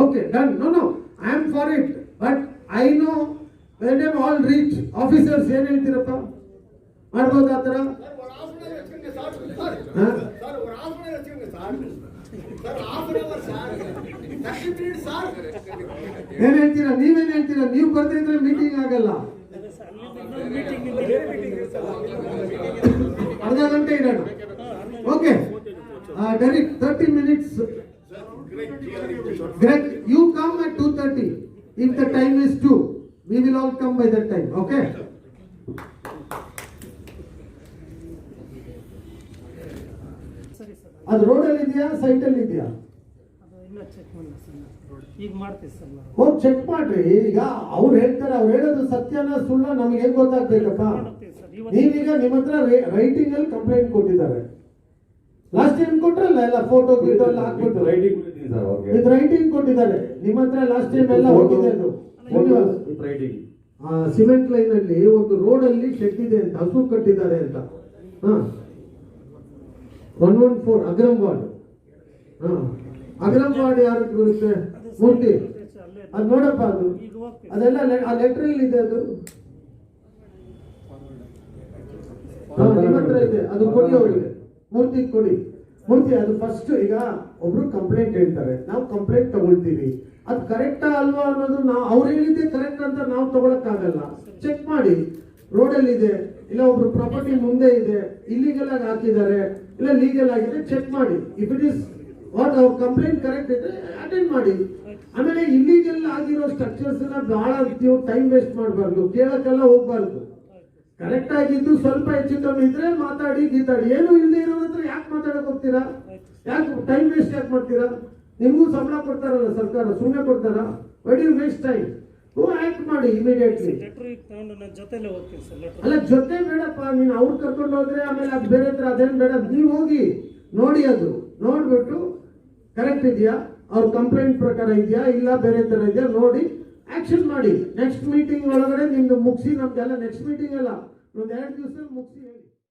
Okay, done. No I am for it. But I know when I all reach officers ಏನ್ ಹೇಳ್ತೀರಪ್ಪ, ಮಾಡ್ಬೋದು ಆ ಥರ? ಏನ್ ಹೇಳ್ತೀರಾ, ನೀವೇನ್ ಹೇಳ್ತೀರಾ? ನೀವು ಬರ್ತಿದ್ರೆ ಮೀಟಿಂಗ್ ಆಗಲ್ಲ. ಅರ್ಧ ಗಂಟೆ ಇಡೋಣ. Okay, Derek, 30 minutes. Greg, you come at 2:30. If the time is 2, we will all come by that time. Okay? ಅದು ರೋಡಲ್ಲಿ ಇದೆಯಾ, ಸೈಟಲ್ಲಿ ಇದೆಯಾ? ಈಗ ಮಾಡ್ತೀವಿ ಸರ್. ಹೋಗಿ ಚೆಕ್ ಮಾಡ್ರಿ. ಈಗ ಅವ್ರು ಹೇಳ್ತಾರೆ, ಅವ್ರು ಹೇಳೋದು ಸತ್ಯನ ಸುಳ್ಳ ನಮ್ಗೆ ಹೆಂಗ್ ಗೊತ್ತಾಗ್ಬೇಕಪ್ಪ? ನೀವೀಗ ನಿಮ್ಮ ಹತ್ರ ರೈಟಿಂಗ್ ಅಲ್ಲಿ ಕಂಪ್ಲೇಂಟ್ ಕೊಟ್ಟಿದ್ದಾರೆ. ಲಾಸ್ಟ್ ಟೈಮ್ ಕೊಟ್ರಲ್ಲ, ಎಲ್ಲ ಫೋಟೋ ಗೀಟೋ ಎಲ್ಲ ಹಾಕ್ಬಿಟ್ಟು ವಿತ್ ರೈಟಿಂಗ್ ಕೊಟ್ಟಿದ್ದಾರೆ. ನಿಮ್ಮ ಹತ್ರ ಲಾಸ್ಟ್ ಟೈಮ್ ಎಲ್ಲ ಹೋಗಿದೆ. ಅದು ಸಿಮೆಂಟ್ ಲೈನ್ ಅಲ್ಲಿ ಒಂದು ರೋಡ್ ಅಲ್ಲಿ ಶೆಡ್ ಇದೆ ಅಂತ, ಹಸು ಕಟ್ಟಿದ್ದಾರೆ ಅಂತ. 114 ಅಗ್ರಂವಾಡ್. ಅಗ್ರಂವಾಡ್ ಯಾರು ಬರುತ್ತೆ? ಮೂರ್ತಿ. ಅದು ನೋಡಪ್ಪ, ಅದೆಲ್ಲ ಆ ಲೆಟರ್ ಇದೆ. ಅದು ನಿಮ್ಮ ಹತ್ರ ಇದೆ, ಅದು ಕೊಡಿ ಅವರಿಗೆ. ಮೂರ್ತಿ ಕೊಡಿ. ಮೂರ್ತಿ, ಅದು ಫಸ್ಟ್. ಈಗ ಒಬ್ರು ಕಂಪ್ಲೇಂಟ್ ಹೇಳ್ತಾರೆ, ನಾವು ಕಂಪ್ಲೇಂಟ್ ತಗೊಳ್ತೀವಿ. ಅದು ಕರೆಕ್ಟಾ ಅಲ್ವಾ ಅನ್ನೋದು ನಾವು, ಅವ್ರು ಹೇಳಿದ್ದೆ ಕರೆಕ್ಟ್ ಅಂತ ನಾವು ತಗೊಳಕ್ ಆಗಲ್ಲ. ಚೆಕ್ ಮಾಡಿ, ರೋಡಲ್ಲಿ ಇದೆ, ಇಲ್ಲ ಒಬ್ರು ಪ್ರಾಪರ್ಟಿ ಮುಂದೆ ಇದೆ, ಇಲ್ಲಿಗಲ್ ಆಗಿ ಹಾಕಿದ್ದಾರೆ, ಇಲ್ಲ ಲೀಗಲ್ ಆಗಿದೆ, ಚೆಕ್ ಮಾಡಿ. ಇಫ್ ಇಟ್ ಇಸ್ ವಾಟ್ ಅವ್ರ ಕಂಪ್ಲೇಂಟ್ ಕರೆಕ್ಟ್ ಇದ್ರೆ ಅಟೆಂಡ್ ಮಾಡಿ. ಆಮೇಲೆ ಇಲ್ಲಿಗಲ್ ಆಗಿರೋ ಸ್ಟ್ರಕ್ಚರ್ಸ್ ಬಹಳ ಟೈಮ್ ವೇಸ್ಟ್ ಮಾಡಬಾರ್ದು, ಕೇಳಕ್ಕೆಲ್ಲ ಹೋಗ್ಬಾರ್ದು. ಕರೆಕ್ಟ್ ಆಗಿದ್ದು ಸ್ವಲ್ಪ ಹೆಚ್ಚು ಕಮ್ಮಿ ಇದ್ರೆ ಮಾತಾಡಿ ಗೀತಾಡಿ. ಏನು ಇಲ್ಲದೆ ಇರೋ ಹತ್ರ ಯಾಕೆ ಮಾತಾಡಕ್ ಹೋಗ್ತೀರಾ? ಯಾಕೆ ಟೈಮ್ ವೇಸ್ಟ್ ಯಾಕೆ ಮಾಡ್ತೀರಾ? ನಿಮಗೂ ಸಂಬಳ ಕೊಡ್ತಾರಲ್ಲ ಸರ್ಕಾರ, ಸುಮ್ಮನೆ ಕೊಡ್ತಾರ? Why do you waste time? Act ಮಾಡಿ ಇಮಿಡಿಯೇಟ್ಲಿ. ಅಲ್ಲ, ಜೊತೆ ಬೇಡಪ್ಪ, ನೀನು ಅವ್ರು ಕರ್ಕೊಂಡು ಹೋದ್ರೆ ಆಮೇಲೆ ಅದು ಬೇರೆ ಹತ್ರ ಅದೇನು ಬೇಡ. ನೀವು ಹೋಗಿ ನೋಡಿ, ಅದು ನೋಡ್ಬಿಟ್ಟು ಕರೆಕ್ಟ್ ಇದೆಯಾ, ಅವ್ರ ಕಂಪ್ಲೇಂಟ್ ಪ್ರಕಾರ ಇದೆಯಾ, ಇಲ್ಲ ಬೇರೆ ತರ ಇದೆಯಾ ನೋಡಿ ಆಕ್ಷನ್ ಮಾಡಿ. ನೆಕ್ಸ್ಟ್ ಮೀಟಿಂಗ್ ಒಳಗಡೆ ನಿಮ್ದು ಮುಗಿಸಿ, ನಮ್ದೆಲ್ಲ ನೆಕ್ಸ್ಟ್ ಮೀಟಿಂಗ್ ಅಲ್ಲ, ಒಂದು 2 ದಿವಸದಲ್ಲಿ ಮುಗಿಸಿ ಹೇಳಿ.